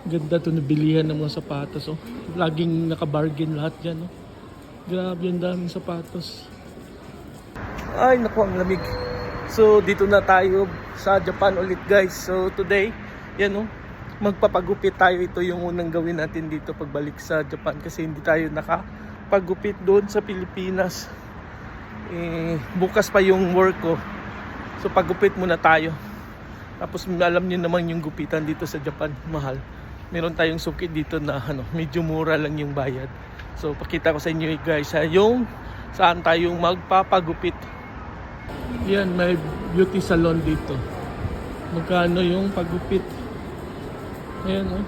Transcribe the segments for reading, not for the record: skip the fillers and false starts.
Ganda to nabilihan ng mga sapatos. Oh. Laging nakabargain lahat dyan. Oh. Grabe, ang daming sapatos. Ay, naku, ang lamig. So, dito na tayo sa Japan ulit, guys. So, today, yan oh, magpapagupit tayo. Ito yung unang gawin natin dito pagbalik sa Japan kasi hindi tayo nakapagupit doon sa Pilipinas. Bukas pa yung work ko. So, pagupit muna tayo. Tapos, alam niyo naman yung gupitan dito sa Japan, mahal. Meron tayong suki dito na medyo mura lang yung bayad. So, pakita ko sa inyo guys, yung saan tayong magpapagupit. Yan, may beauty salon dito. Magkano yung pagupit? Ayan, oh.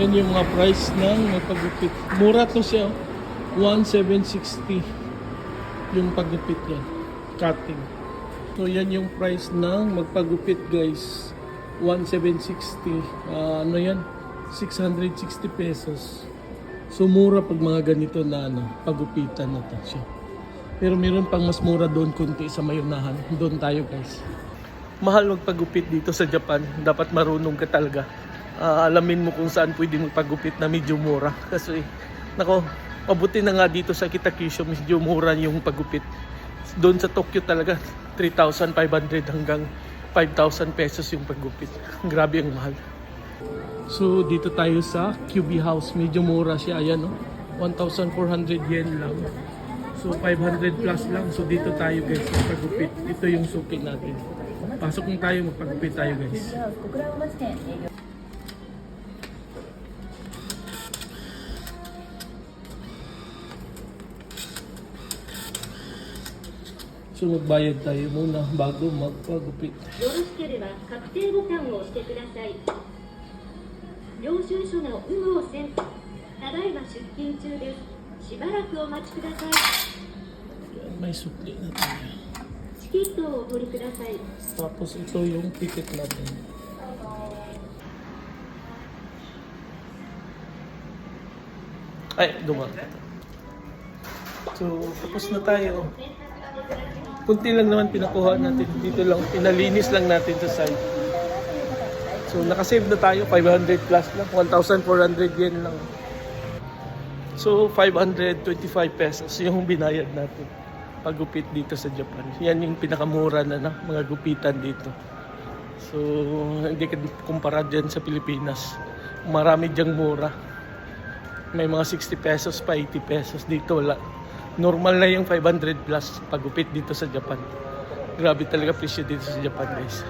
Yan yung mga price ng magpagupit. Mura to siya, oh. 1,760 yung pagupit yan. Cutting. So, yan yung price ng magpagupit, guys. 1,760. Ano yan? 660 pesos. So, mura pag mga ganito na pagupitan na to siya. Pero meron pang mas mura doon kunti sa mayunahan. Doon tayo, guys. Mahal magpagupit dito sa Japan. Dapat marunong ka talaga. Alamin mo kung saan pwede magpagupit na medyo mura. Kasi, nako, mabuti na nga dito sa Kitakyushu, medyo mura yung pagupit. Doon sa Tokyo talaga, 3,500 hanggang 5,000 pesos yung paggupit. Grabe ang mahal. So, dito tayo sa QB House. Medyo mura siya. Ayan, no? 1,400 yen lang. So, 500 plus lang. So, dito tayo, guys, magpagupit. Ito yung suki natin. Pasok na tayo, magpagupit tayo, guys. So, magbayad tayo muna bago magpagupit. よろしければ確定ボタンを押してください。領収書の有無を選択。ただいま出勤中です。しばらくお待ちください。 May sukli na tayo. チケットをお取りください。 Tapos ito yung ticket natin. Ay, dumaan. So, tapos na tayo. Kunti lang naman pinakuha natin. Dito lang, pinalinis lang natin sa side. So, nakasave na tayo. 500 plus lang. 1,400 yen lang. So, 525 pesos yung binayad natin. Pagupit dito sa Japan. Yan yung pinakamura na mga gupitan dito. So, hindi ka kumpara dyan sa Pilipinas. Marami dyang mura. May mga 60 pesos pa, 80 pesos. Dito wala. Normal na yung 500 plus pagupit dito sa Japan. Grabe talaga presyo dito sa Japan, guys.